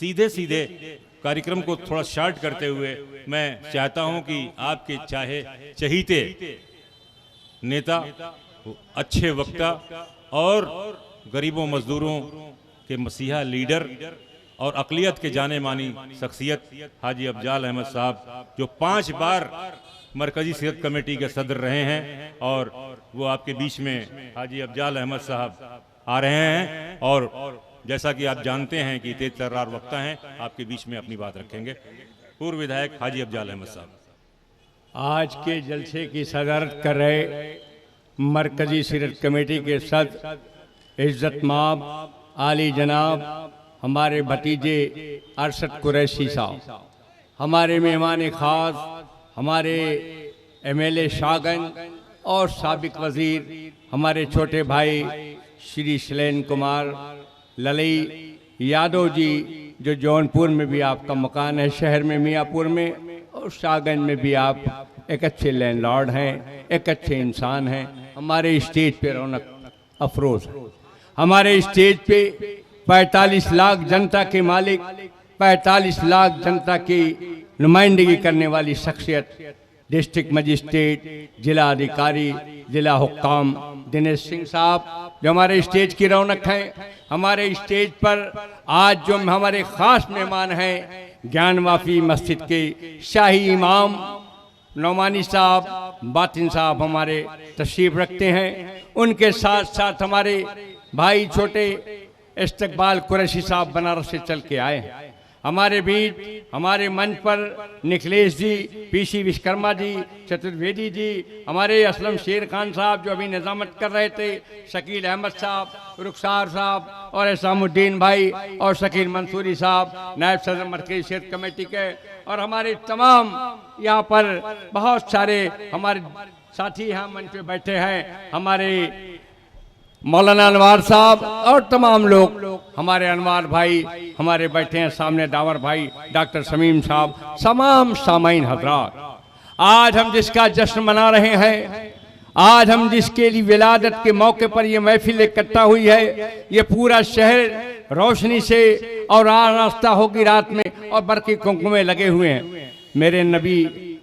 सीधे सीधे कार्यक्रम को थोड़ा शॉर्ट करते हुए मैं चाहता हूं कि आपके चहीते नेता, अच्छे वक्ता और गरीबों मजदूरों के मसीहा लीडर और अक़लियत के जाने मानी शख्सियत हाजी अफजाल अहमद साहब, जो 5 बार मरकज़ी सीरत कमेटी के सदर रहे हैं, और वो आपके बीच में हाजी अफजाल अहमद साहब आ रहे हैं। और जैसा कि आप जानते हैं कि तेज तर्रार वक्ता हैं, आपके बीच में अपनी बात रखेंगे पूर्व विधायक हाजी अफजाल अहमद साहब। आज के जलसे की सदारत कर रहे मरकज़ी सीरत कमेटी के सदर इज़्ज़त माब आली जनाब हमारे भतीजे अरशद कुरैशी साहब, हमारे मेहमान ख़ास हमारे MLA शाहगंज और साबिक वज़ीर हमारे छोटे भाई श्री शैलेंद्र कुमार ललई यादव जी, जो जौनपुर में भी आपका मकान है, शहर में मियाँपुर में, और शाहगंज में भी आप एक अच्छे लैंडलॉर्ड हैं, एक अच्छे इंसान हैं। हमारे स्टेज पे रौनक अफरोज है। हमारे स्टेज पे 45 लाख जनता के मालिक, 45 लाख जनता की नुमाइंदगी करने वाली शख्सियत, डिस्ट्रिक्ट मजिस्ट्रेट, जिला अधिकारी, जिला हुक्काम दिनेश सिंह साहब, जो हमारे स्टेज की रौनक हैं। हमारे स्टेज पर आज जो हमारे ख़ास मेहमान हैं, ज्ञान वाफी मस्जिद के शाही इमाम नौमानी साहब, बातिन साहब हमारे तशरीफ़ रखते हैं। उनके साथ साथ हमारे भाई छोटे इस्तकबाल कुरैशी साहब बनारस से चल के आए हैं। हमारे बीच हमारे मंच पर निखिलेश जी, PC विश्वकर्मा जी, चतुर्वेदी जी, हमारे असलम शेर खान साहब जो अभी निज़ामत कर रहे थे, शकील अहमद साहब, रुखसार साहब और एसामुद्दीन भाई और शकील मंसूरी साहब नायब सदर मरकज़ी सीरत कमेटी के, और हमारे तमाम यहाँ पर बहुत सारे हमारे साथी यहाँ मंच पे बैठे हैं, हमारे मौलाना अनवार साहब और तमाम लोग, हमारे अनवार भाई हमारे बैठे हैं सामने, डावर भाई, डॉक्टर शमीम साहब, तमाम सामाइन हजरात, आज हम जिसका जश्न मना रहे हैं, आज हम जिसके लिए विलादत के मौके पर ये महफिल इकट्ठा हुई है, ये पूरा शहर रोशनी से और आरास्ता होगी रात में, और बरक़ी कुमकुमे लगे हुए हैं। मेरे नबी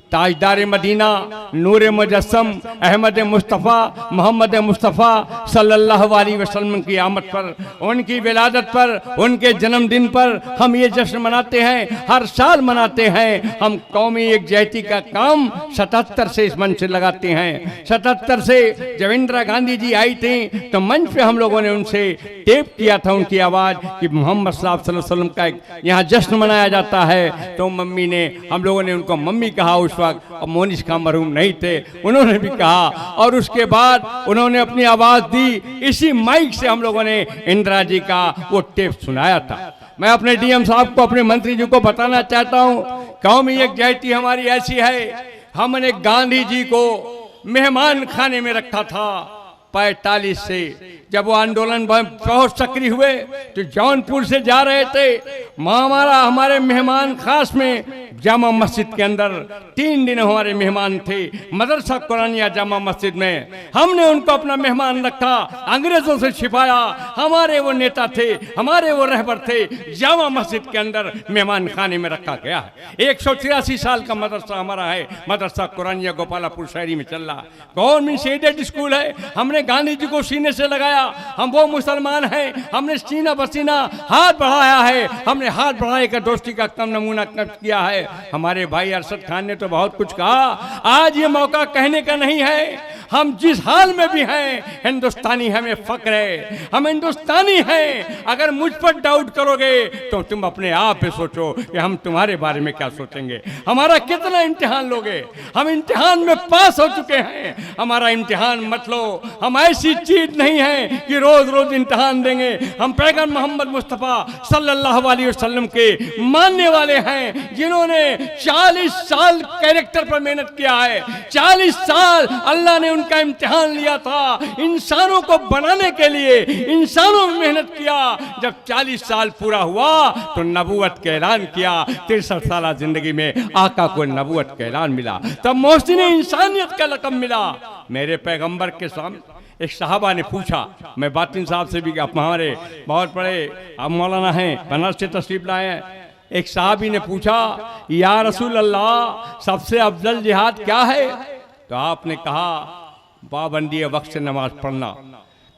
ताजदार मदीना नूर मुजस्सम अहमद मुस्तफ़ा मोहम्मद मुस्तफ़ा सल्लल्लाहु अलैहि वसल्लम की आमद पर, उनकी विलादत पर, उनके जन्मदिन पर हम ये जश्न मनाते हैं, हर साल मनाते हैं। हम कौमी एकजुहती का काम 77 से इस मंच से लगाते हैं। 77 से जब इंदिरा गांधी जी आई थी तो मंच पे हम लोगों ने उनसे टेप किया था उनकी आवाज़ कि मोहम्मद सल्लल्लाहु अलैहि वसल्लम का यहाँ जश्न मनाया जाता है, तो मम्मी ने, हम लोगों ने उनको मम्मी कहा उस वक्त, और मोनिश खां मरहूम नहीं थे, उन्होंने भी कहा, और उसके बाद उन्होंने अपनी आवाज़ दी। इसी माइक से हम लोगों ने इंदिरा जी का वो टेप सुनाया था। मैं अपने DM साहब को, अपने मंत्री जी को बताना चाहता हूँ, कौमी एकजुहती हमारी ऐसी है, हमने गांधी जी को मेहमान खाने में रखा था 45 से, जब वो आंदोलन बहुत सक्रिय हुए तो जौनपुर से जा रहे थे, हमारे मेहमान खास में जामा मस्जिद के अंदर 3 दिन हमारे मेहमान थे, मदरसा कुरानिया जामा मस्जिद में, हमने उनको अपना मेहमान रखा, अंग्रेजों से छिपाया। हमारे वो नेता थे, हमारे वो रहबर थे, जामा मस्जिद के अंदर मेहमान खाने में रखा गया है। 183 साल का मदरसा हमारा है, मदरसा कुरानिया गोपालापुर शहरी में चल रहा, गवर्नमेंट एडेड स्कूल है। हमने गांधी जी को सीने से लगाया, हम वो मुसलमान हैं, हमने सीना बसीना हाथ बढ़ाया है, हमने हाथ बढ़ाने का दोस्ती का कम नमूना किया है। हमारे भाई अरशद खान ने तो बहुत कुछ कहा, आज ये मौका कहने का नहीं है। हम जिस हाल में भी हैं, हिंदुस्तानी हमें फक्र है, हम हिंदुस्तानी हैं। अगर मुझ पर डाउट करोगे तो तुम अपने आप पे सोचो कि हम तुम्हारे बारे में क्या सोचेंगे। हमारा कितना इम्तिहान लोगे, हम इम्तिहान में पास हो चुके हैं, हमारा इम्तिहान मत लो। हम ऐसी चीज नहीं है कि रोज रोज इम्तिहान देंगे। हम पैगंबर मोहम्मद मुस्तफ़ा सल्लल्लाहु अलैहि वसल्लम के मानने वाले हैं, जिन्होंने 40 साल कैरेक्टर पर मेहनत किया है। 40 साल अल्लाह ने उनका इम्तिहान लिया था, इंसानों को बनाने के लिए इंसानों में मेहनत किया। जब 40 साल पूरा हुआ तो नबूवत का ऐलान किया। 63 साल जिंदगी में आका को नबूवत का ऐलान मिला, तब मोहसिन इंसानियत का लक़ब मिला। मेरे पैगंबर के सामने एक साहबा ने पूछा, मैं बातिन साहब से भी, आप हमारे बहुत बड़े आप मौलाना हैं, बनारस से तशरीफ लाए हैं। एक साहबी ने पूछा, या रसूल अल्लाह सबसे अफजल जिहाद क्या है? तो आपने कहा, पाबंदी वक्त से नमाज पढ़ना।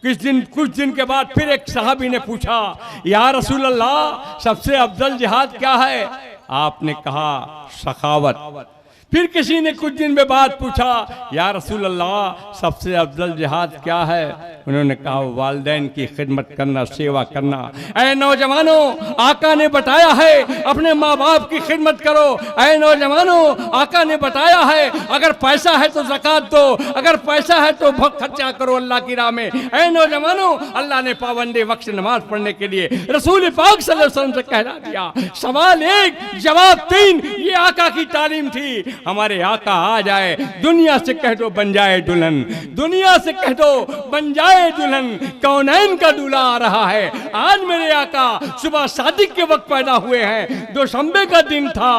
कुछ दिन के बाद फिर एक साहबी ने पूछा, या रसूल अल्लाह सबसे अफजल जिहाद क्या है? आपने कहा, सखावत। फिर किसी ने कुछ दिन में बाद पूछा, या रसूल अल्लाह सबसे अफजल जिहाद क्या है? उन्होंने कहा, वालिदैन की खिदमत करना, सेवा करना। ऐ नौजवानों, आका ने बताया है अपने माँ बाप की खिदमत करो। ऐ नौजवानों, आका ने बताया है अगर पैसा है तो ज़कात दो, अगर पैसा है तो खर्चा करो अल्लाह की राह में। ऐ नौजवानों, अल्लाह ने पाबंदी वक्त से नमाज पढ़ने के लिए रसूल पाक सल्लल्लाहु अलैहि वसल्लम से कहला दिया। सवाल एक, जवाब तीन, ये आका की तालीम थी। हमारे आका आ जाए, दुनिया से कह दो बन जाए दुल्हन, दुनिया से कह दो बन जाए दुल्हन, कौनैन का दूल्हा आ रहा है। आज मेरे आका सुबह शादी के वक्त पैदा हुए हैं, दोशंबे का दिन था,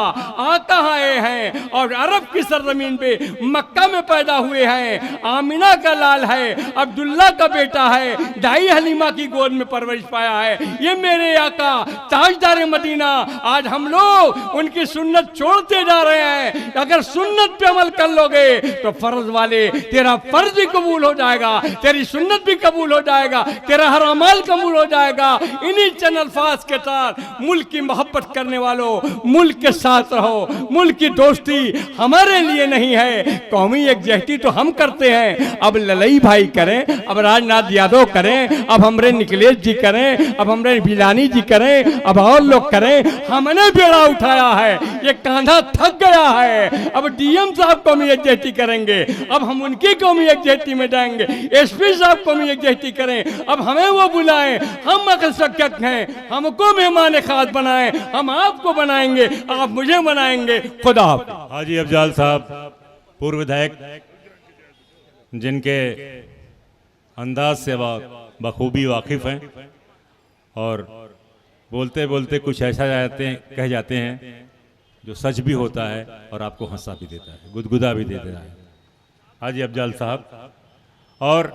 आका आए हैं और अरब की सरजमीन पे मक्का में पैदा हुए हैं। आमिना का लाल है, अब्दुल्ला का बेटा है, दाई हलीमा की गोद में परवरिश पाया है। ये मेरे आका ताजदार मदीना। आज हम लोग उनकी सुन्नत छोड़ते जा रहे हैं। अगर सुन्नत पे अमल कर लोगे तो फर्ज वाले तेरा फर्ज भी कबूल हो जाएगा, तेरी सुन्नत भी कबूल हो जाएगा, तेरा हर अमल कबूल हो जाएगा। इन्हीं चंद अल्फाज के साथ मुल्क की मोहब्बत करने वालों, मुल्क के साथ रहो। मुल्क की दोस्ती हमारे लिए नहीं है, कौमी यकजहती तो हम करते हैं। अब ललई भाई करें, अब राजनाथ यादव करें, अब हमरे निकलेश जी करें, अब हमरे बिलानी जी करें, अब और लोग करें। हमने बेड़ा उठाया है, ये कांधा थक गया है। अब डीएम साहब कौमी यकजहती करेंगे, अब हम उनकी कौमी यकजहती में जाएंगे। एसपी साहब कौमी यकजहती करें, अब हमें वो बुलाएं। हम अल्पसंख्यक हैं, हमको मेहमान खास बनाएं, हम आपको बनाएंगे, आप मुझे बनाएंगे। खुदा हाफिज़। हाजी अफजाल साहब, पूर्व विधायक, जिनके अंदाज से बखूबी वाकिफ हैं और बोलते बोलते कुछ ऐसा कह जाते हैं जो सच भी होता है और आपको हंसा भी देता है, गुदगुदा भी देता है। हाजी अफजाल साहब, और